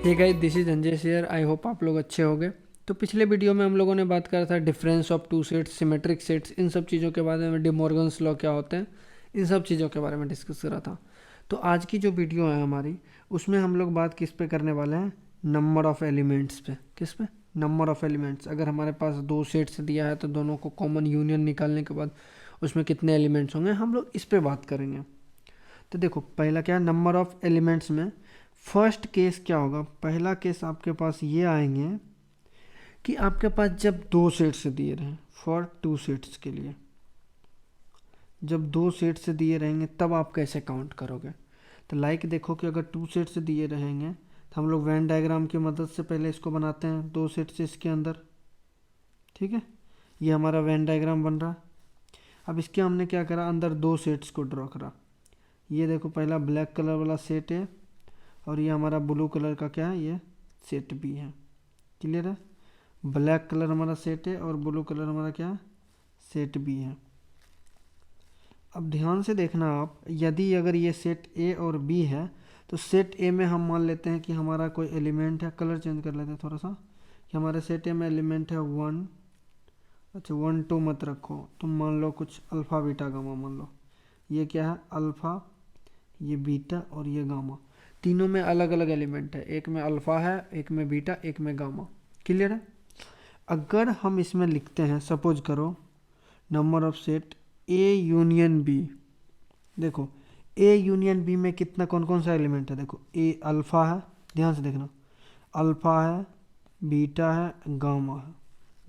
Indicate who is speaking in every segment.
Speaker 1: Hey guys, this is Anjay शेयर। I hope आप लोग अच्छे होंगे। तो पिछले वीडियो में हम लोगों ने बात करा था difference of two sets, symmetric sets, इन सब चीज़ों के बारे में, डिमॉर्गन्स लॉ क्या होते हैं, इन सब चीज़ों के बारे में डिस्कस करा था। तो आज की जो वीडियो है हमारी, उसमें हम लोग बात किस पे करने वाले हैं? नंबर ऑफ एलिमेंट्स पे। किस पे? Number of elements. अगर हमारे पास दो सेट्स दिया है तो दोनों को कॉमन यूनियन निकालने के बाद उसमें कितने एलिमेंट्स होंगे, हम लोग इस पे बात करेंगे। तो देखो, पहला क्या है नंबर ऑफ एलिमेंट्स में। फर्स्ट केस क्या होगा? पहला केस आपके पास ये आएंगे कि आपके पास जब दो सेट्स दिए रहे, फॉर टू सेट्स के लिए, जब दो सेट्स दिए रहेंगे तब आप कैसे काउंट करोगे? तो लाइक देखो कि अगर टू सेट्स दिए रहेंगे तो हम लोग वेन डायग्राम की मदद से पहले इसको बनाते हैं, दो सेट्स इसके अंदर। ठीक है, ये हमारा वेन डायग्राम बन रहा। अब इसके हमने क्या करा, अंदर दो सेट्स को ड्रॉ करा। ये देखो, पहला ब्लैक कलर वाला सेट है और ये हमारा ब्लू कलर का क्या है, ये सेट बी है। क्लियर है? ब्लैक कलर हमारा सेट है और ब्लू कलर हमारा क्या है, सेट बी है। अब ध्यान से देखना आप, यदि अगर ये सेट ए और बी है तो सेट ए में हम मान लेते हैं कि हमारा कोई एलिमेंट है, कलर चेंज कर लेते हैं थोड़ा सा, कि हमारे सेट ए में एलिमेंट है वन। अच्छा, वन टू मत रखो, तुम मान लो कुछ अल्फ़ा बीटा गामा मान लो। ये क्या है, अल्फ़ा, ये बीटा और ये गामा। तीनों में अलग अलग एलिमेंट है, एक में अल्फ़ा है, एक में बीटा, एक में गामा। क्लियर है? अगर हम इसमें लिखते हैं, सपोज करो number of set A union B. देखो, ए यूनियन बी में कितना, कौन कौन सा एलिमेंट है? देखो, ए अल्फ़ा है, ध्यान से देखना, अल्फ़ा है, बीटा है, गामा है।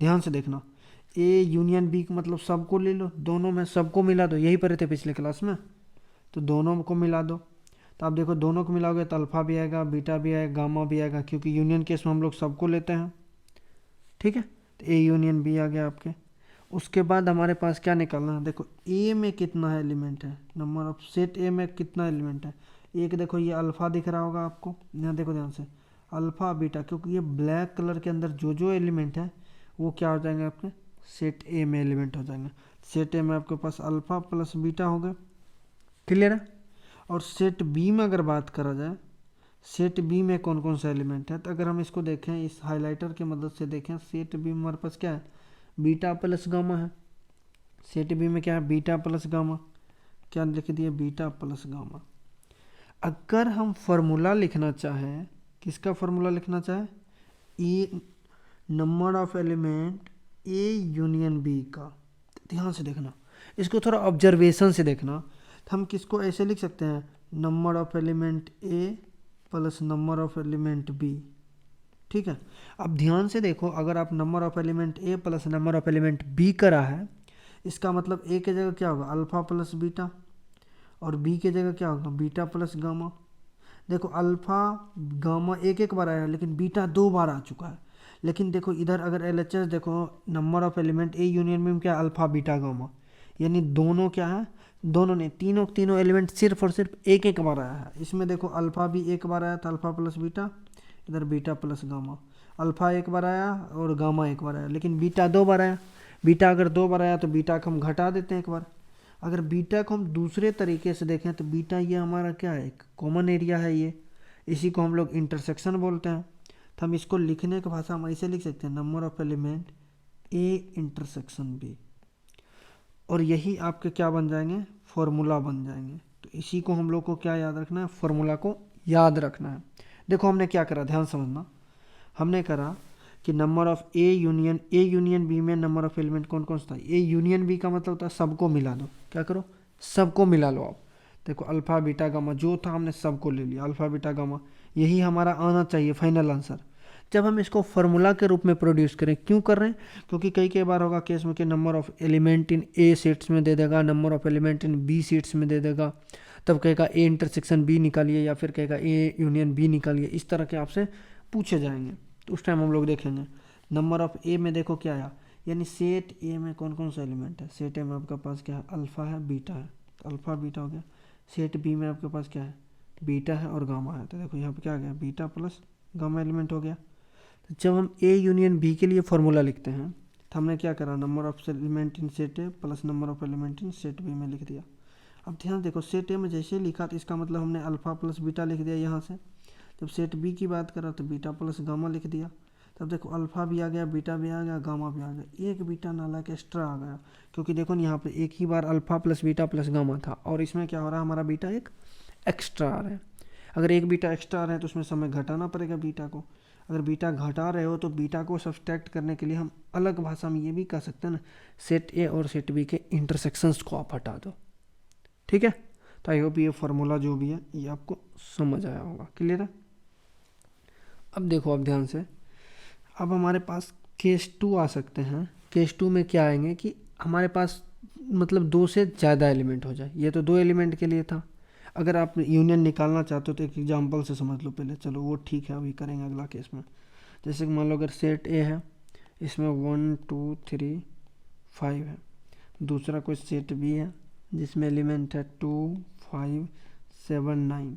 Speaker 1: ध्यान से देखना, ए यूनियन बी का मतलब सबको ले लो, दोनों में सबको मिला दो, यही पढ़े थे पिछले क्लास में। तो दोनों को मिला दो, तो आप देखो दोनों को मिलाओगे तो अल्फ़ा भी आएगा, बीटा भी आएगा, गामा भी आएगा, क्योंकि यूनियन केस में हम लोग सबको लेते हैं। ठीक है, तो ए यूनियन बी आ गया आपके। उसके बाद हमारे पास क्या निकालना है? देखो, ए में कितना है एलिमेंट है, नंबर ऑफ सेट ए में कितना एलिमेंट है। एक देखो, ये अल्फ़ा दिख रहा होगा आपको, यहाँ देखो ध्यान से, अल्फ़ा बीटा, क्योंकि ये ब्लैक कलर के अंदर जो जो एलिमेंट है वो क्या हो जाएंगे आपके, सेट ए में एलिमेंट हो जाएंगे। सेट ए में आपके पास अल्फ़ा प्लस बीटा हो गए। क्लियर है? और सेट बी में अगर बात करा जाए, सेट बी में कौन कौन सा एलिमेंट है, तो अगर हम इसको देखें, इस हाइलाइटर की मदद से देखें, सेट बी में हमारे पास क्या है, बीटा प्लस गामा है। सेट बी में क्या है, बीटा प्लस गामा। क्या लिख दिया, बीटा प्लस गामा। अगर हम फॉर्मूला लिखना चाहें, किसका फॉर्मूला लिखना चाहें, A number of element A union B का, ध्यान से देखना, इसको थोड़ा ऑब्जर्वेशन से देखना। तो हम किसको ऐसे लिख सकते हैं, number of element A plus number of element B. ठीक है, अब ध्यान से देखो, अगर आप number of element A plus number of element B करा है, इसका मतलब ए के जगह क्या होगा, अल्फ़ा प्लस बीटा, और बी के जगह क्या होगा, बीटा प्लस गामा। देखो, अल्फ़ा गामा एक एक बार आया है, लेकिन बीटा दो बार आ चुका है। लेकिन देखो इधर अगर एलएचएस देखो, number of element A union में क्या, अल्फ़ा बीटा गामा, यानी दोनों क्या है, दोनों ने तीनों तीनों एलिमेंट सिर्फ और सिर्फ एक एक बार आया है। इसमें देखो, अल्फ़ा भी एक बार आया था, अल्फ़ा प्लस बीटा, इधर बीटा प्लस गामा। अल्फ़ा एक बार आया और गामा एक बार आया, लेकिन बीटा दो बार आया। बीटा अगर दो बार आया तो बीटा को हम घटा देते हैं एक बार। अगर बीटा को हम दूसरे तरीके से देखें तो बीटा ये हमारा क्या है, एक कॉमन एरिया है, ये इसी को हम लोग इंटरसेक्शन बोलते हैं। तो हम इसको लिखने की भाषा हम ऐसे लिख सकते हैं, number of element A intersection B, और यही आपके क्या बन जाएंगे, फॉर्मूला बन जाएंगे। तो इसी को हम लोग को क्या याद रखना है, फॉर्मूला को याद रखना है। देखो हमने क्या करा, ध्यान समझना, हमने करा कि number of A union B में नंबर ऑफ एलिमेंट कौन कौन सा था। ए यूनियन बी का मतलब होता है सबको मिला दो। क्या करो, सबको मिला लो आप। देखो, अल्फ़ा बीटा गामा जो था हमने सबको ले लिया, अल्फ़ा बीटा गामा, यही हमारा आना चाहिए फाइनल आंसर। जब हम इसको फार्मूला के रूप में प्रोड्यूस करें, क्यों कर रहे हैं, क्योंकि कई कई बार होगा केस में कि number of element in A sets में दे देगा, number of element in B sets में दे देगा, तब कहेगा ए इंटरसेक्शन बी निकालिए, या फिर कहेगा ए यूनियन बी निकालिए। इस तरह के आपसे पूछे जाएंगे, तो उस टाइम हम लोग देखेंगे। नंबर ऑफ ए में देखो क्या आया, यानी सेट ए में कौन कौन सा एलिमेंट है। सेट ए में आपके पास क्या है, अल्फ़ा है, बीटा है, तो अल्फ़ा बीटा हो गया। सेट बी में आपके पास क्या है, बीटा है और गामा है, तो देखो यहाँ पे क्या आ गया, बीटा प्लस गामा एलिमेंट हो गया। तो जब हम ए यूनियन बी के लिए फॉर्मूला लिखते हैं तो हमने क्या करा, number of element in set A plus number of element in set B में लिख दिया। अब ध्यान देखो, सेट ए में जैसे लिखा तो इसका मतलब हमने अल्फ़ा प्लस बीटा लिख दिया यहाँ से। जब सेट बी की बात करा तो बीटा प्लस गामा लिख दिया। तब देखो अल्फ़ा भी आ गया, बीटा भी आ गया, गामा भी आ गया, एक बीटा नालायक एक्स्ट्रा आ गया, क्योंकि देखो यहाँ पे एक ही बार alpha plus beta plus gamma था, और इसमें क्या हो रहा है, हमारा बीटा एक एक्स्ट्रा आ रहा है। अगर एक बीटा एक्स्ट्रा आ रहा है तो उसमें समय घटाना पड़ेगा बीटा को। अगर बीटा घटा रहे हो तो बीटा को सब्सट्रैक्ट करने के लिए हम अलग भाषा में ये भी कह सकते हैं ना, सेट ए और सेट बी के इंटरसेक्शंस को आप हटा दो। ठीक है, तो आई होप ये फार्मूला जो भी है ये आपको समझ आया होगा। क्लियर है? अब देखो, अब ध्यान से, अब हमारे पास केस 2 आ सकते हैं। केस 2 में क्या आएंगे कि हमारे पास मतलब 2 से ज़्यादा एलिमेंट हो जाए। ये तो 2 एलिमेंट के लिए था। अगर आप यूनियन निकालना चाहते हो तो एक एग्जांपल से समझ लो पहले, चलो वो ठीक है, अभी करेंगे अगला केस में। जैसे कि मान लो अगर सेट ए है, इसमें 1 2 3 5 है। दूसरा कोई सेट बी है जिसमें एलिमेंट है 2 5 7 9।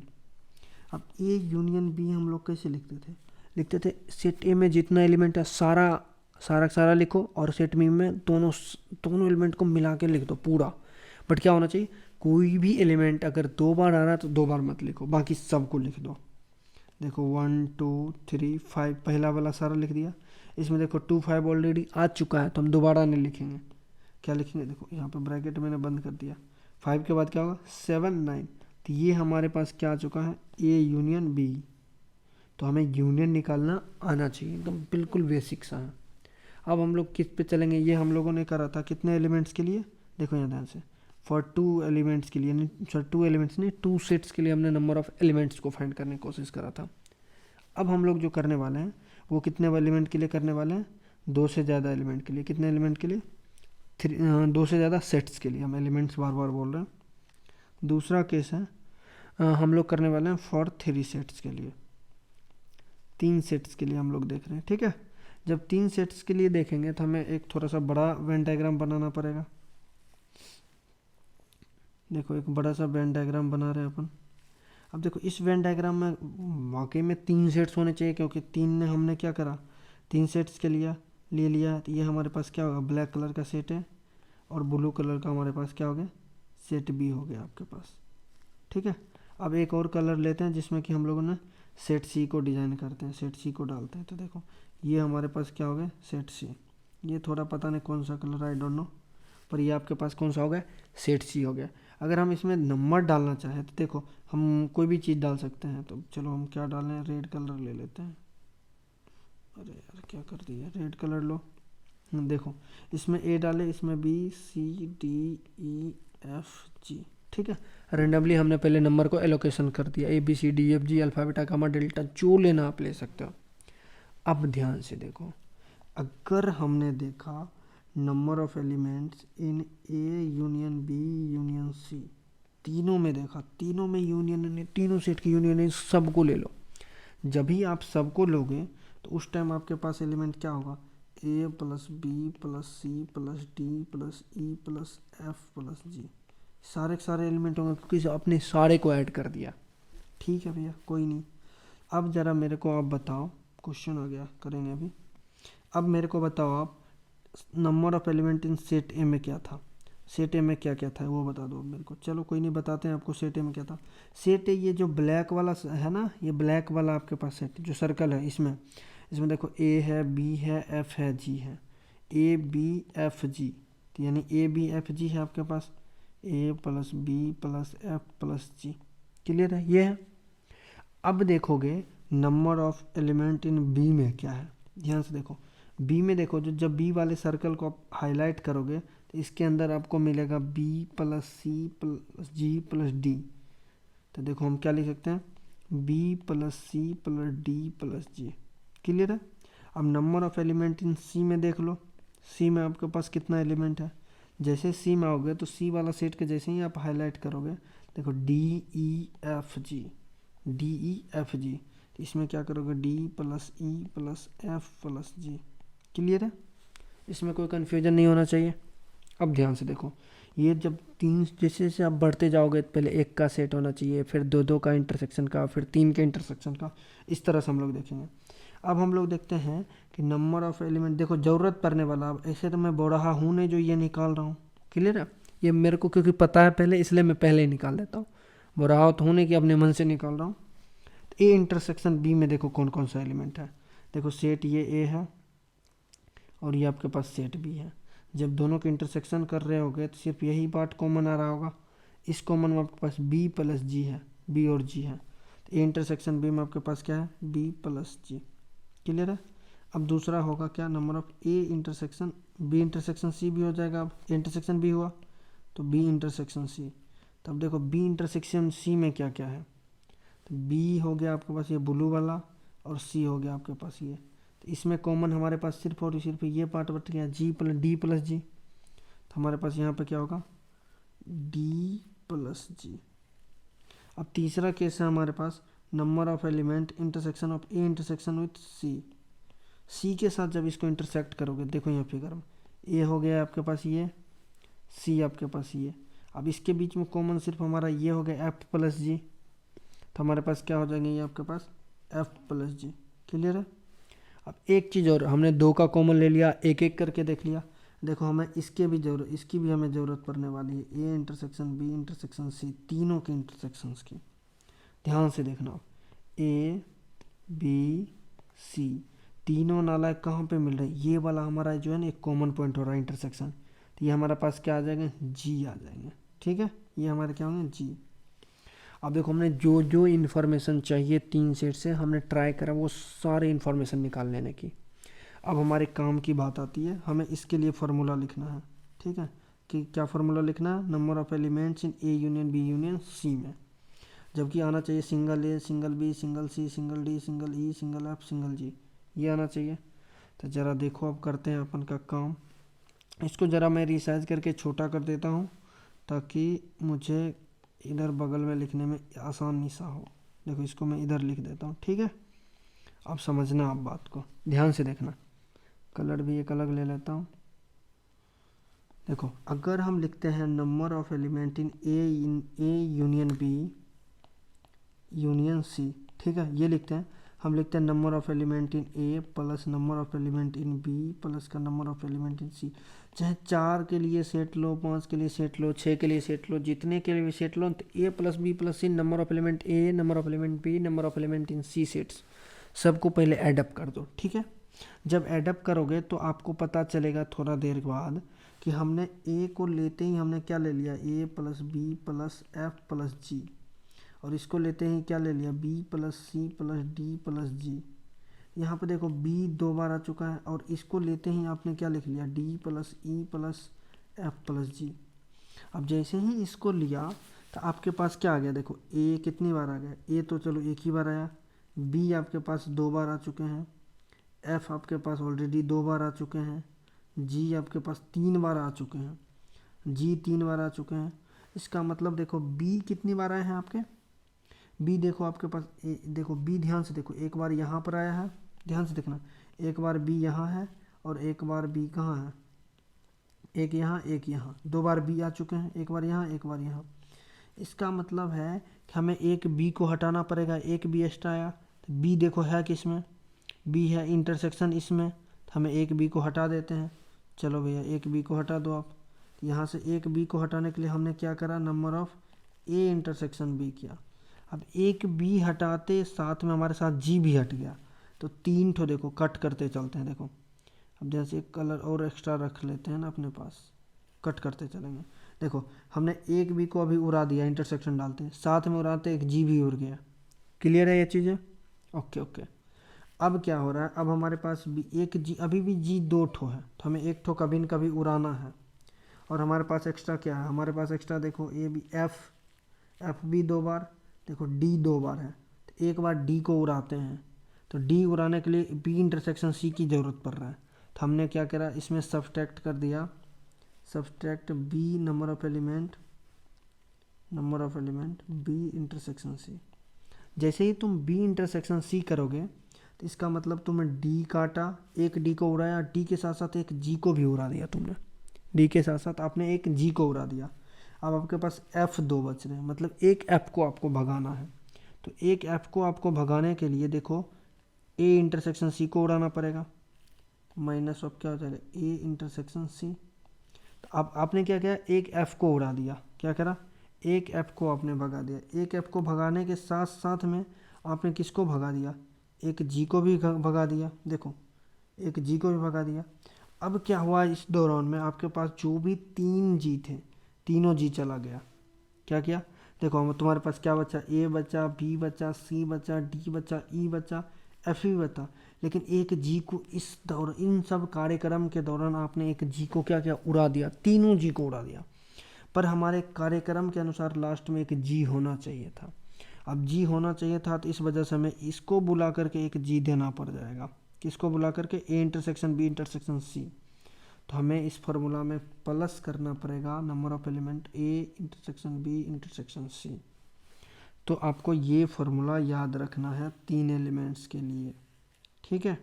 Speaker 1: अब ए यूनियन बी हम लोग कैसे लिखते थे, सेट ए में जितना एलिमेंट है सारा लिखो, और सेट बी में दोनों एलिमेंट को मिला के लिख दो पूरा। बट क्या होना चाहिए, कोई भी एलिमेंट अगर 2 बार आ रहा है तो 2 बार मत लिखो, बाकी सबको लिख दो। देखो 1 2 3 5 पहला वाला सारा लिख दिया। इसमें देखो 2 5 ऑलरेडी आ चुका है तो हम दोबारा नहीं लिखेंगे। क्या लिखेंगे, देखो यहाँ पे ब्रैकेट मैंने बंद कर दिया। 5 के बाद क्या होगा, 7 9। तो ये हमारे पास क्या आ चुका है, ए यूनियन बी। तो हमें यूनियन निकालना आना चाहिए, एकदम बिल्कुल बेसिक सा है। अब हम लोग किस पे चलेंगे, ये हम लोगों ने करा था कितने एलिमेंट्स के लिए, देखो यहाँ ध्यान से, फॉर 2 एलिमेंट्स के लिए, नहीं सर 2 एलिमेंट्स नहीं, 2 सेट्स के लिए हमने नंबर ऑफ एलिमेंट्स को फाइंड करने की कोशिश करा था। अब हम लोग जो करने वाले हैं वो कितने एलिमेंट के लिए करने वाले हैं, 2 से ज़्यादा एलिमेंट के लिए। कितने एलिमेंट के लिए, 2 से ज़्यादा सेट्स के लिए। हम एलिमेंट्स बार बार बोल रहे हैं। दूसरा केस है हम लोग करने वाले हैं फॉर 3 सेट्स के लिए, 3 सेट्स के लिए हम लोग देख रहे हैं। ठीक है, जब 3 सेट्स के लिए देखेंगे तो हमें एक थोड़ा सा बड़ा वेन डायग्राम बनाना पड़ेगा। देखो एक बड़ा सा वेन डायग्राम बना रहे हैं अपन। अब देखो इस वेन डायग्राम में वाकई में 3 सेट्स होने चाहिए, क्योंकि 3 ने हमने क्या करा, 3 सेट्स के ले लिया। तो ये हमारे पास क्या होगा, ब्लैक कलर का सेट है, और ब्लू कलर का हमारे पास क्या हो गया, सेट बी हो गया आपके पास। ठीक है, अब एक और कलर लेते हैं जिसमें कि हम लोगों ने सेट सी को डिज़ाइन करते हैं, सेट सी को डालते हैं। तो देखो ये हमारे पास क्या हो गया, सेट सी। ये थोड़ा पता नहीं कौन सा कलर, आई डोंट नो, पर ये आपके पास कौन सा हो गया, सेट सी हो गया। अगर हम इसमें नंबर डालना चाहें तो देखो हम कोई भी चीज़ डाल सकते हैं। तो चलो हम क्या डालें, रेड कलर ले लेते हैं। अरे यार क्या कर दिया, रेड कलर लो। देखो इसमें ए डाले, इसमें B C D E F G. ठीक है, रेंडमली हमने पहले नंबर को एलोकेशन कर दिया, A B C D F G alpha beta gamma delta, जो लेना आप ले सकते हो। अब ध्यान से देखो, अगर हमने देखा number of elements in A union B union C, तीनों में देखा, तीनों में यूनियन है, तीनों सेट की यूनियन है, सबको ले लो। जब भी आप सबको लोगे तो उस टाइम आपके पास एलिमेंट क्या होगा, A plus B plus C plus D plus E plus F plus G. सारे के सारे एलिमेंट होंगे क्योंकि आपने सारे को ऐड कर दिया। ठीक है भैया, कोई नहीं। अब ज़रा मेरे को आप बताओ, क्वेश्चन आ गया, करेंगे अभी। अब मेरे को बताओ आप, number of element in set ए में क्या था, सेट ए में क्या क्या था वो बता दो मेरे को। चलो कोई नहीं, बताते हैं आपको सेट ए में क्या था। सेट ए ये जो ब्लैक वाला है ना, ये ब्लैक वाला आपके पास सेट जो सर्कल है, इसमें देखो ए है, बी है, एफ है, जी है, ए बी एफ जी। तो यानी ए बी एफ जी है आपके पास, A plus B plus F plus G. Clear है, ये है। अब देखोगे number of element in B में क्या है, ध्यान से देखो। बी में देखो, जो जब बी वाले सर्कल को आप हाईलाइट करोगे तो इसके अंदर आपको मिलेगा B plus C plus G plus D. तो देखो हम क्या लिख सकते हैं, B plus C plus D plus G. Clear है। अब number of element in C में देख लो, सी में आपके पास कितना एलिमेंट है। जैसे सी में आओगे तो सी वाला सेट के जैसे ही आप हाईलाइट करोगे, देखो D E F G, D E F G. तो इसमें क्या करोगे, D plus E plus F plus G. Clear है, इसमें कोई कन्फ्यूजन नहीं होना चाहिए। अब ध्यान से देखो, ये जब 3 जैसे जैसे आप बढ़ते जाओगे, पहले 1 का सेट होना चाहिए, फिर 2 का इंटरसेक्शन का, फिर 3 के इंटरसेक्शन का, इस तरह से हम लोग देखेंगे। अब हम लोग देखते हैं कि नंबर ऑफ एलिमेंट, देखो ज़रूरत पड़ने वाला, अब ऐसे तो मैं बोल रहा हूँ नहीं जो ये निकाल रहा हूँ। क्लियर है, ये मेरे को क्योंकि पता है पहले, इसलिए मैं पहले ही निकाल देता हूँ। बोल रहा तो हूँ नहीं कि अपने मन से निकाल रहा हूँ। ए इंटरसेक्शन बी में देखो कौन कौन सा एलिमेंट है। देखो सेट ये ए है और ये आपके पास सेट बी है। जब दोनों के इंटरसेक्शन कर रहे होगे तो सिर्फ यही पार्ट कॉमन आ रहा होगा। इस कॉमन में आपके पास बी प्लस जी है, बी और जी है। तो ए इंटरसेक्शन बी में आपके पास क्या है, बी प्लस जी। क्लियर है। अब दूसरा होगा क्या, number of A intersection B intersection C भी हो जाएगा। अब ए इंटरसेक्शन बी हुआ तो बी इंटरसेक्शन सी। तो अब देखो बी इंटरसेक्शन सी में क्या क्या है, तो बी हो गया आपके पास ये ब्लू वाला और सी हो गया आपके पास ये। तो इसमें कॉमन हमारे पास सिर्फ और सिर्फ ये पार्ट बच गया जी प्लस डी प्लस जी। तो हमारे पास यहाँ पे क्या होगा, डी प्लस जी। अब तीसरा केस है हमारे पास number of element intersection of A intersection with C. C के साथ जब इसको इंटरसेक्ट करोगे, देखो यहाँ फिगर में ए हो गया आपके पास ये, सी आपके पास ये। अब इसके बीच में कॉमन सिर्फ हमारा ये हो गया एफ प्लस जी। तो हमारे पास क्या हो जाएंगे ये आपके पास एफ प्लस जी। क्लियर है। अब एक चीज़ और, हमने दो का कॉमन ले लिया, एक एक करके देख लिया। देखो हमें इसकी भी हमें ज़रूरत पड़ने वाली है, A intersection B intersection C, तीनों के इंटरसेक्शंस की। ध्यान से देखना, ए बी सी तीनों नालायक कहाँ पे मिल रहे हैं, ये वाला हमारा जो है ना एक कॉमन पॉइंट हो रहा है इंटरसेक्शन। तो ये हमारे पास क्या आ जाएंगे, जी आ जाएंगे। ठीक है, ये हमारे क्या होंगे, जी। अब देखो हमने जो जो इन्फॉर्मेशन चाहिए तीन सेट से हमने ट्राई करा वो सारे इन्फॉर्मेशन निकाल लेने की। अब हमारे काम की बात आती है, हमें इसके लिए फार्मूला लिखना है। ठीक है, कि क्या फार्मूला लिखना है, number of elements in A union B union C में। जबकि आना चाहिए single A single B single C single D single E single F single G, ये आना चाहिए। तो ज़रा देखो अब करते हैं अपन का काम। इसको ज़रा मैं रिसाइज करके छोटा कर देता हूँ ताकि मुझे इधर बगल में लिखने में आसानी सा हो। देखो इसको मैं इधर लिख देता हूँ। ठीक है, अब समझना आप बात को, ध्यान से देखना। कलर भी एक अलग ले लेता हूँ। देखो अगर हम लिखते हैं number of element in A union B union C, ठीक है, ये लिखते हैं। हम लिखते हैं number of element in A plus number of element in B plus का number of element in C. चाहे 4 के लिए सेट लो, 5 के लिए सेट लो, 6 के लिए सेट लो, जितने के लिए भी सेट लो, तो A plus B plus C, number of element A, number of element B, number of element in C sets, सबको पहले एडअप कर दो। ठीक है, जब एडअप करोगे तो आपको पता चलेगा थोड़ा देर बाद कि हमने ए को लेते ही हमने क्या ले लिया, A plus B plus F plus G, और इसको लेते ही क्या ले लिया, B plus C plus D plus G. यहाँ पे देखो बी 2 बार आ चुका है और इसको लेते ही आपने क्या लिख लिया, D plus E plus F plus G. अब जैसे ही इसको लिया तो आपके पास क्या आ गया, देखो ए कितनी बार आ गया, ए तो चलो एक ही बार आया, बी आपके पास 2 बार आ चुके हैं, एफ आपके पास ऑलरेडी 2 बार आ चुके हैं, जी आपके पास 3 बार आ चुके हैं, जी 3 बार आ चुके हैं। इसका मतलब देखो बी कितनी बार आए हैं आपके, बी देखो आपके पास देखो बी ध्यान से देखो, एक बार यहाँ पर आया है, ध्यान से देखना, एक बार बी यहाँ है और एक बार बी कहाँ है, एक यहाँ एक यहाँ, 2 बार बी आ चुके हैं, एक बार यहाँ एक बार यहाँ। इसका मतलब है कि हमें एक बी को हटाना पड़ेगा, एक बी एक्स्ट्रा आया। तो बी देखो है किस में, बी है इंटरसेक्शन इसमें, तो हमें एक बी को हटा देते हैं। चलो भैया एक बी को हटा दो आप। यहाँ से एक बी को हटाने के लिए हमने क्या करा, number of A intersection B किया। अब एक बी हटाते साथ में हमारे साथ जी भी हट गया, तो 3 ठो देखो कट करते चलते हैं। देखो अब जैसे एक कलर और एक्स्ट्रा रख लेते हैं ना अपने पास, कट करते चलेंगे। देखो हमने एक बी को अभी उड़ा दिया, इंटरसेक्शन डालते हैं साथ में उड़ाते एक जी भी उड़ गया। क्लियर है ये चीज़ें, ओके ओके। अब क्या हो रहा है, अब हमारे पास भी एक जी, अभी भी जी 2 ठो है, तो हमें एक ठो कभी न कभी उड़ाना है। और हमारे पास एक्स्ट्रा क्या है, हमारे पास एक्स्ट्रा देखो ए बी एफ भी 2 बार, देखो डी 2 बार है, तो एक बार डी को उड़ाते हैं। तो डी उड़ाने के लिए बी इंटरसेक्शन सी की ज़रूरत पड़ रहा है, तो हमने क्या करा, इसमें सब्सट्रैक्ट कर दिया, subtract B number of element B intersection C. जैसे ही तुम बी इंटरसेक्शन सी करोगे तो इसका मतलब तुमने डी काटा, एक डी को उड़ाया, डी के साथ साथ एक जी को भी उड़ा दिया तुमने, डी के साथ साथ आपने एक जी को उड़ा दिया। अब आपके पास एफ 2 बच रहे हैं, मतलब एक एफ को आपको भगाना है। तो एक एफ को आपको भगाने के लिए देखो ए इंटरसेक्शन सी को उड़ाना पड़ेगा, माइनस ऑफ क्या हो जाएगा, ए इंटरसेक्शन सी। तो अब आपने क्या किया, एक एफ को उड़ा दिया, क्या करा, एक एफ को आपने भगा दिया। एक एफ को भगाने के साथ साथ में आपने किसको भगा दिया, एक जी को भी भगा दिया, देखो एक जी को भी भगा दिया। अब क्या हुआ, इस दौरान में आपके पास जो भी 3 जी थे, तीनों जी चला गया। क्या किया, देखो हम तुम्हारे पास क्या बचा, ए बचा, बी बचा, सी बचा, डी बचा, ई बचा, एफ भी बचा। लेकिन एक जी को इस दौर इन सब कार्यक्रम के दौरान आपने एक जी को क्या किया, उड़ा दिया, तीनों जी को उड़ा दिया। पर हमारे कार्यक्रम के अनुसार लास्ट में एक जी होना चाहिए था। अब जी होना चाहिए था तो इस वजह से हमें इसको बुला करके एक जी देना पड़ जाएगा। किसको बुला करके, A intersection B intersection C. तो हमें इस फार्मूला में प्लस करना पड़ेगा number of element A intersection B intersection C. तो आपको ये फार्मूला याद रखना है 3 एलिमेंट्स के लिए, ठीक है।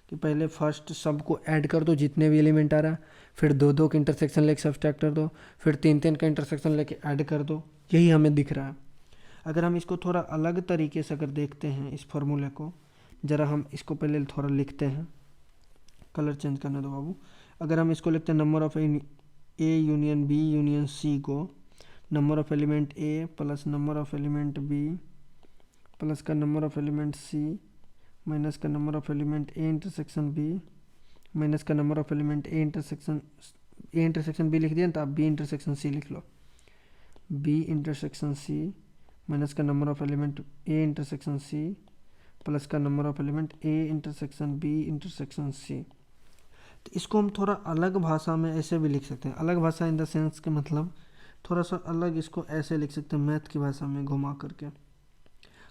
Speaker 1: कि पहले फर्स्ट सबको ऐड कर दो जितने भी एलिमेंट आ रहा है, फिर 2-2 का इंटरसेक्शन लेके सब्सट्रैक्ट कर दो, फिर 3-3 का इंटरसेक्शन लेके ऐड कर दो। यही हमें दिख रहा है। अगर हम इसको थोड़ा अलग तरीके से अगर देखते हैं इस फार्मूले को, ज़रा हम इसको पहले थोड़ा लिखते हैं, कलर चेंज करने दो बाबू। अगर हम इसको लिखते हैं number of A union B union C को, number of element A plus number of element B plus का number of element C minus का number of element A intersection B minus का number of element A intersection B लिख दिया, तो आप B intersection C लिख लो, B intersection C minus का number of element A intersection C plus का number of element A intersection B intersection C. तो इसको हम थोड़ा अलग भाषा में ऐसे भी लिख सकते हैं, अलग भाषा इन द सेंस के मतलब थोड़ा सा अलग, इसको ऐसे लिख सकते हैं मैथ की भाषा में घुमा करके।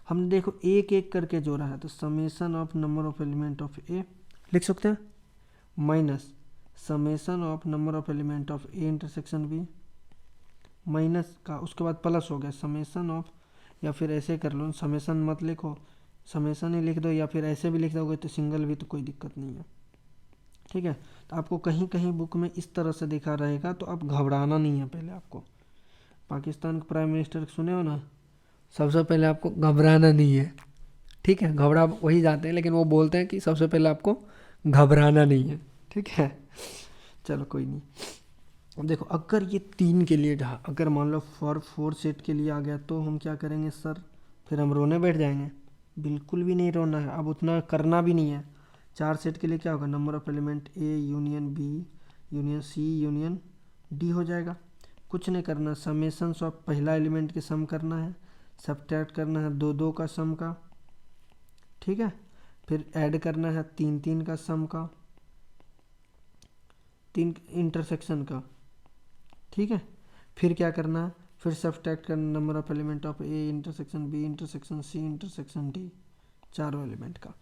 Speaker 1: हमने देखो एक एक करके जोड़ा है, तो summation of number of element of A लिख सकते हैं minus summation of number of element of A intersection B minus का उसके बाद प्लस हो गया समेसन ऑफ, या फिर ऐसे कर लो, समेसन मत लिखो, समेसन ही लिख दो, या फिर ऐसे भी लिख दोगे तो सिंगल भी, तो कोई दिक्कत नहीं है, ठीक है। तो आपको कहीं कहीं बुक में इस तरह से दिखा रहेगा, तो आप घबराना नहीं है। पहले आपको पाकिस्तान के प्राइम मिनिस्टर सुने हो ना, सबसे पहले आपको घबराना नहीं है, ठीक है। घबरा वही जाते हैं, लेकिन वो बोलते हैं कि सबसे पहले आपको घबराना नहीं है, ठीक है। चलो कोई नहीं। अब देखो अगर ये 3 के लिए रहा, अगर मान लो फॉर 4 सेट के लिए आ गया, तो हम क्या करेंगे सर, फिर हम रोने बैठ जाएंगे। बिल्कुल भी नहीं रोना है, अब उतना करना भी नहीं है। 4 सेट के लिए क्या होगा, number of element A union B union C union D हो जाएगा। कुछ नहीं करना, समेशंस ऑफ पहला एलिमेंट के सम करना है, सब्ट्रैक्ट करना है 2-2 का सम का, ठीक है। फिर ऐड करना है 3-3 का सम का, 3 इंटरसेक्शन का, ठीक है। फिर क्या करना है, फिर सब्ट्रैक्ट करना number of element of A intersection B intersection C intersection D, चारों एलिमेंट का।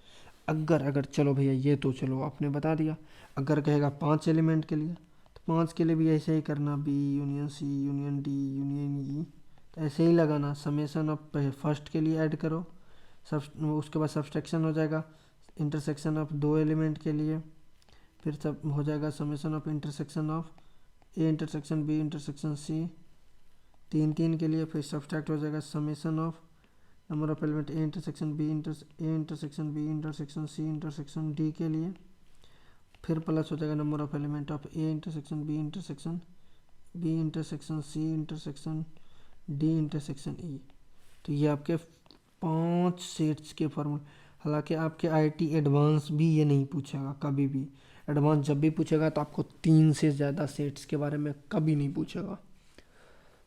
Speaker 1: अगर चलो भैया ये तो चलो आपने बता दिया। अगर कहेगा 5 एलिमेंट के लिए, तो 5 के लिए भी ऐसे ही करना, B union C union D union E, तो ऐसे ही लगाना। समेसन ऑफ फर्स्ट के लिए ऐड करो, सब उसके बाद सब्सट्रैक्शन हो जाएगा इंटरसेक्शन ऑफ 2 एलिमेंट के लिए, फिर सब हो जाएगा summation of intersection of A intersection B intersection C 3-3 के लिए, फिर सब्सट्रैक्ट हो जाएगा summation of number of element A intersection B intersection C intersection D के लिए, फिर प्लस हो जाएगा number of element of A intersection B intersection C intersection D intersection E. तो ये आपके 5 सेट्स के फॉर्मूले। हालांकि आपके आईटी एडवांस भी ये नहीं पूछेगा कभी भी, एडवांस जब भी पूछेगा तो आपको 3 से ज़्यादा सेट्स के बारे में कभी नहीं पूछेगा।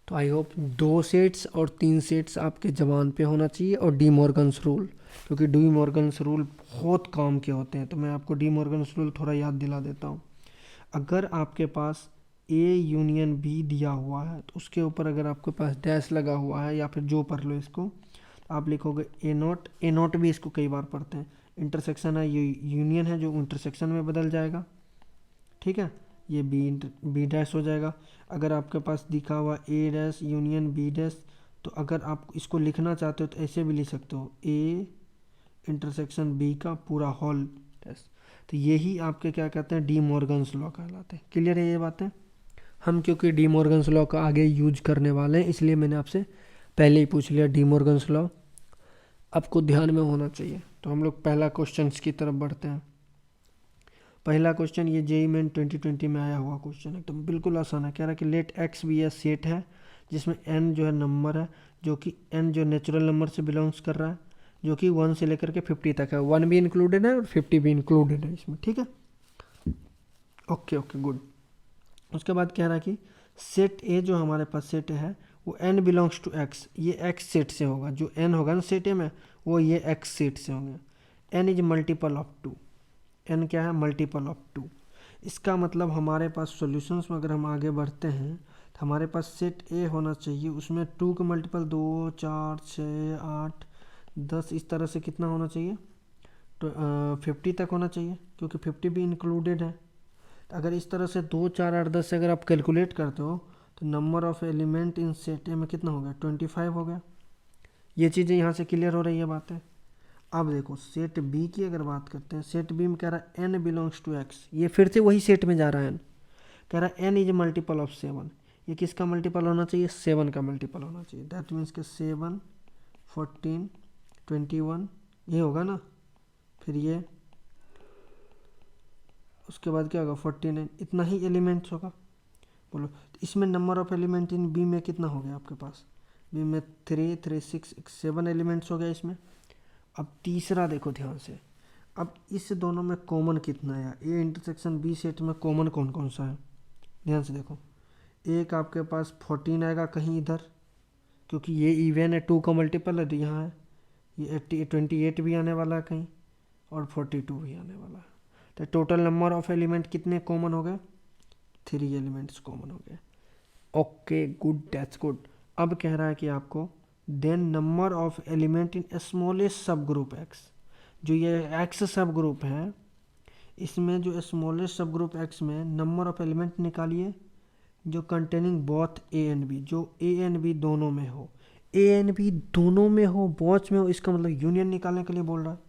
Speaker 1: तो आई होप 2 सेट्स और 3 सेट्स आपके ज़बान पे होना चाहिए, और डी मॉर्गन्स रूल, क्योंकि डी मॉर्गन्स रूल बहुत काम के होते हैं। तो मैं आपको डी मॉर्गन्स रूल थोड़ा याद दिला देता हूँ। अगर आपके पास ए यूनियन बी दिया हुआ है, तो उसके ऊपर अगर आपके पास डैश लगा हुआ है, या फिर जो पढ़ लो इसको, तो आप लिखोगे ए नोट भी इसको कई बार पढ़ते हैं। इंटरसेक्शन है, ये यूनियन है जो इंटरसेक्शन में बदल जाएगा, ठीक है। ये बी डैश हो जाएगा। अगर आपके पास दिखा हुआ ए डैश यूनियन बी डैश, तो अगर आप इसको लिखना चाहते हो तो ऐसे भी लिख सकते हो, ए इंटरसेक्शन बी का पूरा होल डैश। तो यही आपके क्या कहते हैं, डी मॉर्गन्स लॉ कहलाते हैं। क्लियर है ये बातें। हम क्योंकि डी मॉर्गन्स लॉ का आगे यूज करने वाले हैं, इसलिए मैंने आपसे पहले ही पूछ लिया डी मॉर्गन्स लॉ आपको ध्यान में होना चाहिए। तो हम लोग पहला क्वेश्चन की तरफ बढ़ते हैं। पहला क्वेश्चन ये जेईई मेन 2020 में आया हुआ क्वेश्चन है, एकदम बिल्कुल आसान है। कह रहा है कि लेट एक्स बी ए सेट है जिसमें एन जो है नंबर है, जो कि एन जो नेचुरल नंबर से बिलोंग्स कर रहा है, जो कि 1 से लेकर के 50 तक है। 1 भी इंक्लूडेड है और 50 भी इंक्लूडेड है इसमें, ठीक है। Okay okay good. उसके बाद कह रहा है कि सेट ए जो हमारे पास सेट है वो n बिलोंग्स टू x, ये x सेट से होगा। जो n होगा ना सेट ए में वो ये x सेट से होंगे। n is multiple of 2, n क्या है, मल्टीपल ऑफ 2। इसका मतलब हमारे पास सॉल्यूशंस में अगर हम आगे बढ़ते हैं तो हमारे पास सेट ए होना चाहिए, उसमें 2 का मल्टीपल 2 4 6 8 10 इस तरह से कितना होना चाहिए, तो 50 तक होना चाहिए, क्योंकि 50 भी इंक्लूडेड है। तो अगर इस तरह से 2 4 8 10 से अगर आप कैलकुलेट करते हो तो number of element in set ए में कितना हो गया, 25 हो गया। ये चीज़ें यहाँ से क्लियर हो रही है बातें। अब देखो सेट बी की अगर बात करते हैं, सेट बी में कह रहा है n बिलोंग्स टू x, ये फिर से वही सेट में जा रहा है। n कह रहा है n इज मल्टीपल ऑफ 7, ये किसका मल्टीपल होना चाहिए, 7 का मल्टीपल होना चाहिए। दैट मीन्स के 7 14 21 ये होगा ना, फिर ये उसके बाद क्या होगा 49, इतना ही एलिमेंट्स होगा। बोलो तो इसमें number of element in B में कितना हो गया आपके पास, बी में 3 3 6 7 एलिमेंट्स हो गया इसमें। अब तीसरा देखो ध्यान से, अब इस दोनों में कॉमन कितना है, ए इंटरसेक्शन बी सेट में कॉमन कौन कौन सा है, ध्यान से देखो। एक आपके पास 14 आएगा कहीं इधर, क्योंकि ये इवन है, 2 का मल्टीपल है तो यहाँ है। ये 28 भी आने वाला है कहीं, और 42 भी आने वाला है। तो टोटल नंबर ऑफ एलिमेंट कितने कॉमन हो गए, 3 एलिमेंट्स कॉमन हो गए। Okay good, that's good. अब कह रहा है कि आपको then number of element in smallest sub group X, जो ये एक्स सब ग्रुप है इसमें जो स्मॉलेस्ट सब ग्रुप एक्स में नंबर ऑफ एलिमेंट निकालिए जो containing both A and B, जो ए एंड बी दोनों में हो, ए एंड बी दोनों में हो, बोथ में हो, इसका मतलब यूनियन निकालने के लिए बोल रहा है।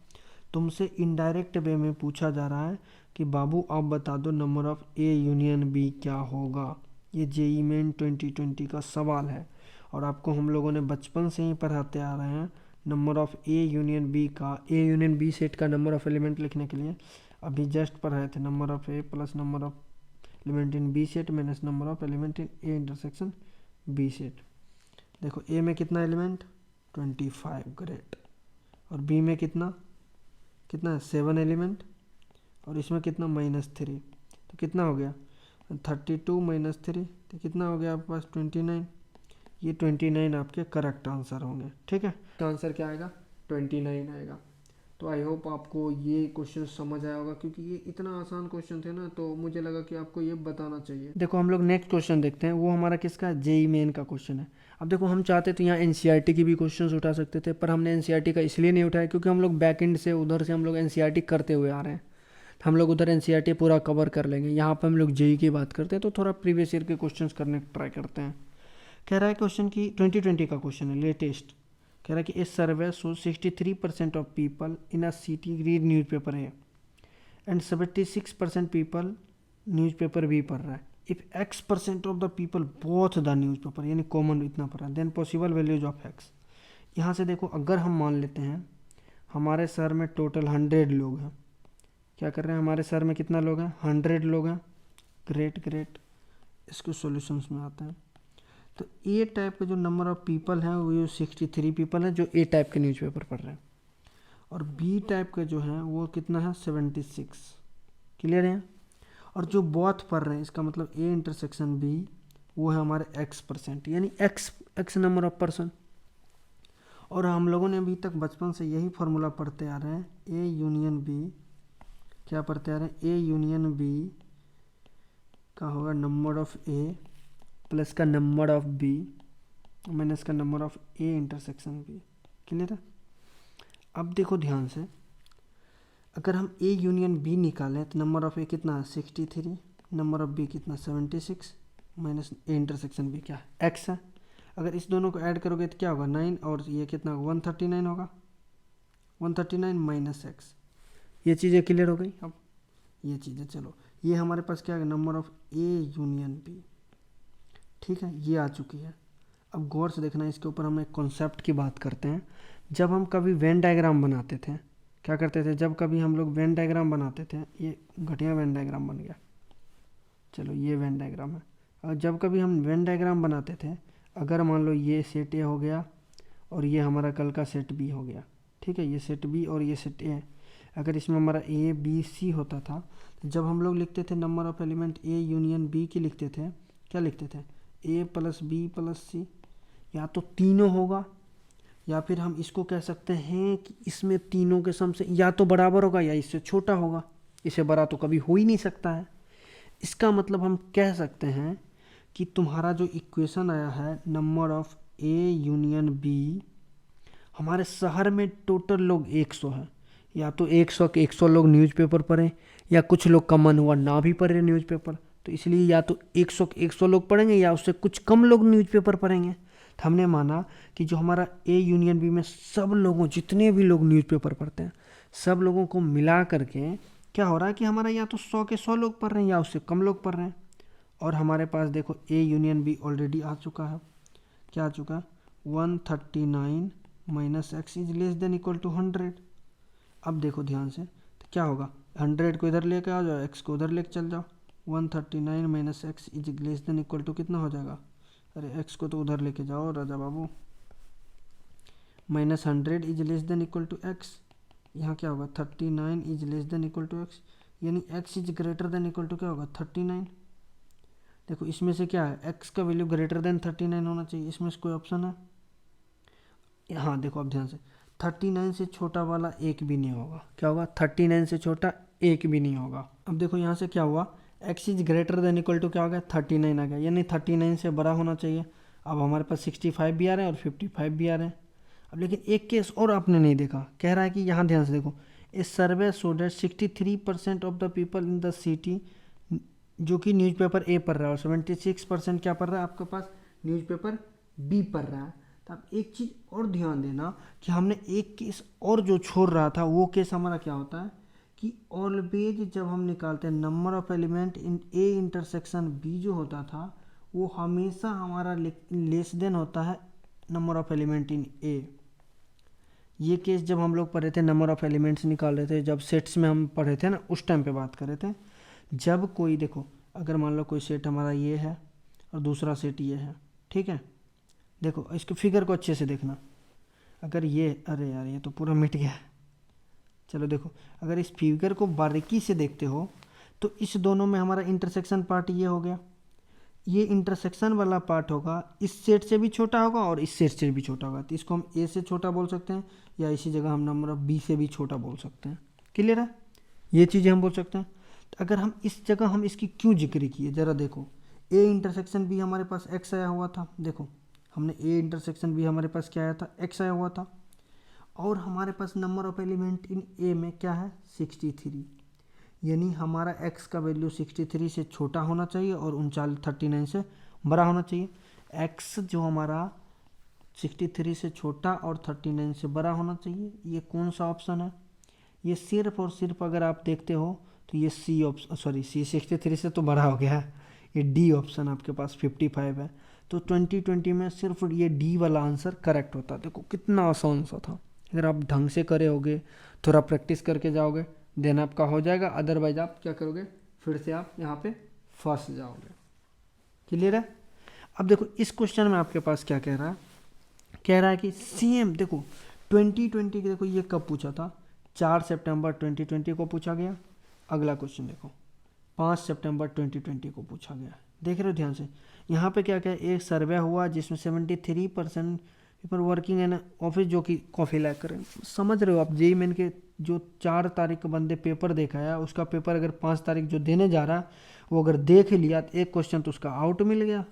Speaker 1: तुमसे इनडायरेक्ट वे में पूछा जा रहा है कि बाबू आप बता दो number of A union B क्या होगा। ये जेई मेन 2020 का सवाल है और आपको हम लोगों ने बचपन से ही पढ़ाते आ रहे हैं number of A union B का, ए यूनियन बी सेट का नंबर ऑफ एलिमेंट लिखने के लिए अभी जस्ट पढ़ाए थे। Number of A plus number of element in B set minus number of element in A intersection B set. देखो A में कितना एलिमेंट 25, ग्रेट। और बी में कितना कितना है 7 एलिमेंट, और इसमें कितना -3, तो कितना हो गया 32 -3, तो कितना हो गया आपके पास 29। ये 29 आपके करेक्ट आंसर होंगे, ठीक है। तो आंसर क्या आएगा 29 आएगा। तो आई होप आपको ये क्वेश्चन समझ आया होगा, क्योंकि ये इतना आसान क्वेश्चन थे ना, तो मुझे लगा कि आपको ये बताना चाहिए। देखो हम लोग नेक्स्ट क्वेश्चन देखते हैं, वो हमारा किसका जेई मेन का क्वेश्चन है। अब देखो हम चाहते तो यहाँ एनसीईआरटी की भी क्वेश्चंस उठा सकते थे, पर हमने एनसीईआरटी का इसलिए नहीं उठाया क्योंकि हम लोग बैक एंड से उधर से हम लोग एनसीईआरटी करते हुए आ रहे हैं। हम लोग उधर एनसीईआरटी पूरा कवर कर लेंगे, यहाँ पर हम लोग जेई की बात करते हैं तो थोड़ा प्रीवियस ईयर के क्वेश्चन करने की ट्राई करते हैं। कह रहा है क्वेश्चन की 2020 का क्वेश्चन है, लेटेस्ट। कह रहा है कि a survey show 63% of people in a city read newspaper है एंड 76% पीपल न्यूज़पेपर भी पढ़ रहा है। If x% of the people both the newspaper, यानी कॉमन इतना पढ़ रहा है, then possible values of x। यहाँ से देखो अगर हम मान लेते हैं हमारे शहर में टोटल 100 लोग हैं, क्या कर रहे हैं हमारे शहर में कितना लोग हैं 100 लोग हैं, ग्रेट ग्रेट। इसके सॉल्यूशंस में आते हैं तो ए टाइप के जो नंबर ऑफ पीपल हैं वो 63 पीपल हैं जो ए टाइप के न्यूज़पेपर पढ़ रहे हैं, और बी टाइप के जो हैं वो कितना है 76, क्लियर है। और जो बोथ पढ़ रहे हैं इसका मतलब ए इंटरसेक्शन बी वो है हमारे x%, यानी x नंबर ऑफ पर्सन। और हम लोगों ने अभी तक बचपन से यही फार्मूला पढ़ते आ रहे हैं, ए यूनियन बी, क्या पढ़ते आ रहे हैं, ए यूनियन बी का होगा नंबर ऑफ ए प्लस का नंबर ऑफ बी माइनस का number of A intersection B, clear है। अब देखो ध्यान से, अगर हम ए यूनियन बी निकालें तो नंबर ऑफ ए कितना है 63, नंबर ऑफ बी कितना 76, माइनस ए इंटरसेक्शन बी क्या है एक्स है। अगर इस दोनों को ऐड करोगे तो क्या होगा 9, और ये कितना 139 होगा, 139 माइनस एक्स। ये चीज़ें क्लियर हो गई। अब ये चीज़ें चलो, ये हमारे पास क्या है number of A union B, ठीक है, ये आ चुकी है। अब गौर से देखना, इसके ऊपर हम एक कॉन्सेप्ट की बात करते हैं। जब हम कभी वेन डायग्राम बनाते थे, क्या करते थे, जब कभी हम लोग वेन डायग्राम बनाते थे, ये घटिया वेन डायग्राम बन गया, चलो ये वेन डायग्राम है। और जब कभी हम वेन डायग्राम बनाते थे, अगर मान लो ये सेट ए हो गया और ये हमारा कल का सेट बी हो गया, ठीक है, ये सेट बी और ये सेट ए। अगर इसमें हमारा ए बी सी होता था तो जब हम लोग लिखते थे number of element A union B की लिखते थे, क्या लिखते थे, A plus B plus C. या तो तीनों होगा या फिर हम इसको कह सकते हैं कि इसमें तीनों के सम से या तो बराबर होगा या इससे छोटा होगा, इससे बड़ा तो कभी हो ही नहीं सकता है। इसका मतलब हम कह सकते हैं कि तुम्हारा जो इक्वेशन आया है number of A union B, हमारे शहर में टोटल लोग 100 हैं, या तो 100 के 100 लोग न्यूज़पेपर पढ़ें या कुछ लोग का मन हुआ ना भी पढ़े न्यूज़पेपर, तो इसलिए या तो 100 के 100 लोग पढ़ेंगे या उससे कुछ कम लोग न्यूज़पेपर पढ़ेंगे। तो हमने माना कि जो हमारा ए यूनियन बी में सब लोगों, जितने भी लोग न्यूज़पेपर पढ़ते हैं, सब लोगों को मिला करके क्या हो रहा है कि हमारा या तो 100 के 100 लोग पढ़ रहे हैं या उससे कम लोग पढ़ रहे हैं। और हमारे पास देखो ए यूनियन बी ऑलरेडी आ चुका है। क्या आ चुका है, 139 minus X is less than equal to 100। अब देखो ध्यान से, तो क्या होगा, 100 को इधर लेके आ जाओ, एक्स को उधर लेके चल जाओ, 139 minus X is less than equal to कितना हो जाएगा, अरे एक्स को तो उधर लेके जाओ राजा बाबू, minus 100 is less than equal to x. यहाँ क्या होगा, 39 is less than equal to x, यानी x is greater than equal to क्या होगा, 39। देखो इसमें से क्या है, एक्स का वैल्यू ग्रेटर देन 39 होना चाहिए, इसमें से कोई ऑप्शन है, हाँ देखो अब ध्यान से, 39 से छोटा वाला एक भी नहीं होगा। क्या होगा, 39 से छोटा एक भी नहीं होगा। अब देखो यहाँ से क्या हुआ, X is greater than equal to क्या हो गया, 39 आ गया, यानी 39 से बड़ा होना चाहिए। अब हमारे पास 65 भी आ रहे हैं और 55 भी आ रहे हैं। अब लेकिन एक केस और आपने नहीं देखा, कह रहा है कि यहाँ ध्यान से देखो, a survey show that 63% of the people in the city, जो कि न्यूज़पेपर ए पढ़ रहा है, और 76% क्या पढ़ रहा है आपके पास, न्यूज़पेपर बी पढ़ रहा है। तो आप एक चीज़ और ध्यान देना कि हमने एक केस और जो छोड़ रहा था, वो केस हमारा क्या होता है कि ऑलवेज जब हम निकालते हैं number of element in A intersection B जो होता था, वो हमेशा हमारा लेस देन होता है नंबर ऑफ एलिमेंट इन ए। ये केस जब हम लोग पढ़े थे, नंबर ऑफ एलिमेंट्स निकाल रहे थे, जब सेट्स में हम पढ़े थे ना, उस टाइम पे बात कर रहे थे। जब कोई देखो, अगर मान लो कोई सेट हमारा ये है और दूसरा सेट ये है, ठीक है, देखो इसके फिगर को अच्छे से देखना। अगर ये, अरे यार ये तो पूरा मिट गया, चलो देखो, अगर इस फिगर को बारीकी से देखते हो तो इस दोनों में हमारा इंटरसेक्शन पार्ट ये हो गया, ये इंटरसेक्शन वाला पार्ट होगा, इस सेट से भी छोटा होगा और इस सेट से भी छोटा होगा, तो इसको हम ए से छोटा बोल सकते हैं, या इसी जगह हम नंबर ऑफ बी से भी छोटा बोल सकते हैं। क्लियर है, ये चीज़ें हम बोल सकते हैं। तो अगर हम इस जगह हम इसकी क्यों जिक्र किए, ज़रा देखो, ए इंटरसेक्शन बी हमारे पास एक्स आया हुआ था, देखो हमने ए इंटरसेक्शन बी हमारे पास क्या आया था, एक्स आया हुआ था, और हमारे पास नंबर ऑफ एलिमेंट इन ए में क्या है, 63, यानी हमारा x का वैल्यू 63 से छोटा होना चाहिए और 39 से बड़ा होना चाहिए। x जो हमारा 63 से छोटा और 39 से बड़ा होना चाहिए, ये कौन सा ऑप्शन है, ये सिर्फ और सिर्फ अगर आप देखते हो तो ये सी ऑप्शन, सॉरी सी 63 से तो बड़ा हो गया है, ये डी ऑप्शन आपके पास 55 है। तो 2020 में सिर्फ ये डी वाला आंसर करेक्ट होता। देखो कितना आसान सा था, अगर आप ढंग से करे होगे, थोड़ा प्रैक्टिस करके जाओगे, देन आपका हो जाएगा, अदरवाइज आप क्या करोगे, फिर से आप यहाँ पे फंस जाओगे। क्लियर है। अब देखो इस क्वेश्चन में आपके पास क्या कह रहा है, कह रहा है कि सेम देखो 2020 देखो ये कब पूछा था, 4 सितंबर 2020 को पूछा गया। अगला क्वेश्चन देखो 5 सितंबर 2020 को पूछा गया। देख रहे हो ध्यान से, यहाँ पे क्या क्या, एक सर्वे हुआ जिसमें 73% पेपर वर्किंग एंड ऑफिस जो कि कॉफ़ी लैक करें। समझ रहे हो आप, जेई मेन के जो 4 तारीख को बंदे पेपर देखा है, उसका पेपर अगर 5 तारीख जो देने जा रहा है, वो अगर देख लिया तो एक क्वेश्चन तो उसका आउट मिल गया,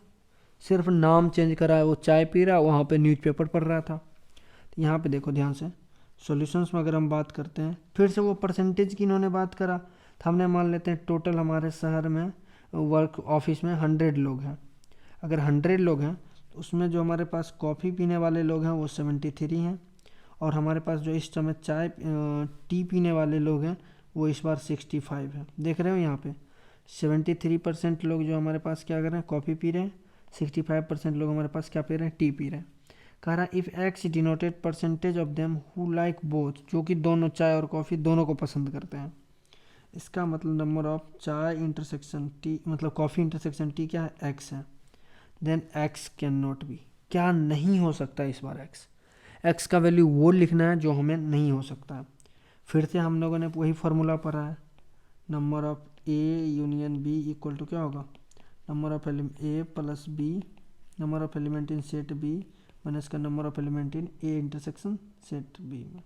Speaker 1: सिर्फ नाम चेंज करा है, वो चाय पी रहा, वहाँ पे न्यूज़पेपर पढ़ रहा था। तो यहाँ पे देखो ध्यान से, सॉल्यूशंस में अगर हम बात करते हैं, फिर से वो परसेंटेज की इन्होंने बात करा, तो हमने मान लेते हैं टोटल हमारे शहर में वर्क ऑफिस में 100 लोग हैं। अगर 100 लोग हैं तो उसमें जो हमारे पास कॉफ़ी पीने वाले लोग हैं वो 73 हैं, और हमारे पास जो इस समय चाय टी पीने वाले लोग हैं वो इस बार 65 है। देख रहे हो यहाँ पे 73% लोग जो हमारे पास क्या कर रहे हैं, कॉफ़ी पी रहे हैं, 65% लोग हमारे पास क्या पी रहे हैं, टी पी रहे हैं। कह रहा if x denoted percentage of them who like both, जो कि दोनों चाय और कॉफ़ी दोनों को पसंद करते हैं। इसका मतलब number of chai intersection T, मतलब कॉफ़ी इंटरसेक्शन टी क्या है, एक्स है। Then X can not be, क्या नहीं हो सकता इस बार, एक्स का वैल्यू वो लिखना है जो हमें नहीं हो सकता है। फिर से हम लोगों ने वही फार्मूला पढ़ा है, number of A union B equal to क्या होगा, number of element A plus B, number of element in set B minus का number of element in A intersection set B में।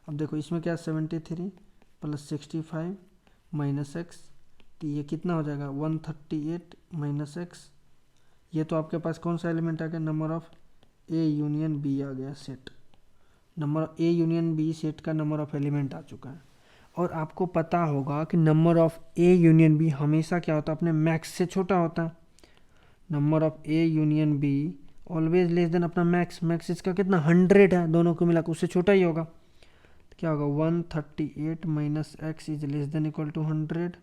Speaker 1: अब देखो इसमें क्या 73 प्लस 65 माइनस एक्स, तो ये कितना हो जाएगा 138 माइनस एक्स। ये तो आपके पास कौन सा एलिमेंट आ गया, number of A union B आ गया set, number A union B set का नंबर ऑफ एलिमेंट आ चुका है। और आपको पता होगा कि number of A union B हमेशा क्या होता है, अपने मैक्स से छोटा होता है। Number of A union be always less than अपना मैक्स, मैक्स इसका कितना 100 है, दोनों को मिलाकर उससे छोटा ही होगा। तो क्या होगा 138 minus X is less than equal to 100।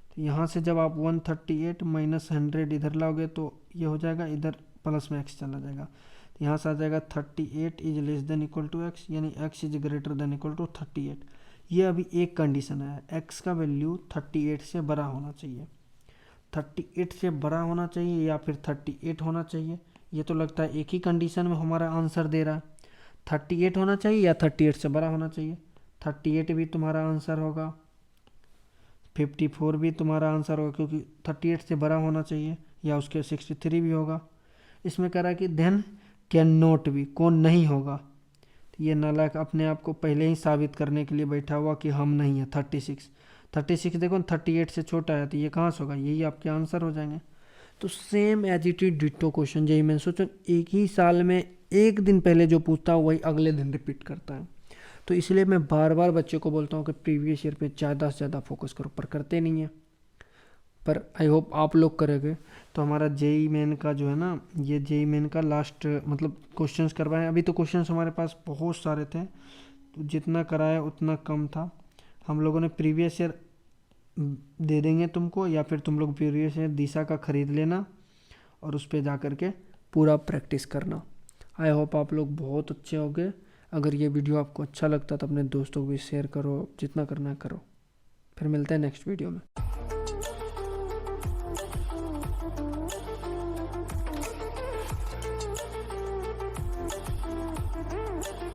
Speaker 1: तो यहाँ से जब आप 138 माइनस 100 इधर लाओगे तो ये हो जाएगा, इधर प्लस में एक्स चला जाएगा, तो यहाँ से आ जाएगा 38 is less than equal to x, यानी x is greater than equal to 38। ये अभी एक कंडीशन है, एक्स का वैल्यू 38 से बड़ा होना चाहिए, 38 से बड़ा होना चाहिए या फिर 38 होना चाहिए। ये तो लगता है एक ही कंडीशन में हमारा आंसर दे रहा है, 38 होना चाहिए या 38 से बड़ा होना चाहिए। 38 भी तुम्हारा आंसर होगा, 54 भी तुम्हारा आंसर होगा, क्योंकि 38 से बड़ा होना चाहिए, या उसके 63 भी होगा। इसमें कह रहा है कि देन कैन नॉट भी, कौन नहीं होगा। तो ये नालायक अपने आप को पहले ही साबित करने के लिए बैठा हुआ कि हम नहीं है। 36 देखो 38 से छोटा है, तो ये कहाँ से होगा, यही आपके आंसर हो जाएंगे। तो same as it is ditto question यही मैंने सोचा एक ही साल में एक दिन पहले जो पूछता है वही अगले दिन रिपीट करता है। तो इसलिए मैं बार बार बच्चों को बोलता हूँ कि प्रीवियस ईयर पे ज़्यादा से ज़्यादा फोकस करो, पर करते नहीं है। पर आई होप आप लोग करेंगे। तो हमारा जेई मेन का जो है ना, ये जेई मेन का लास्ट मतलब क्वेश्चंस करवाए। अभी तो क्वेश्चंस हमारे पास बहुत सारे थे, तो जितना कराया उतना कम था। हम लोगों ने प्रीवियस ईयर दे देंगे तुमको, या फिर तुम लोग प्रीवियस ईयर दिशा का ख़रीद लेना और उस पर जा कर के पूरा प्रैक्टिस करना। आई होप आप लोग बहुत अच्छे होंगे। अगर ये वीडियो आपको अच्छा लगता तो अपने दोस्तों को भी शेयर करो, जितना करना है करो। फिर मिलते हैं नेक्स्ट वीडियो में।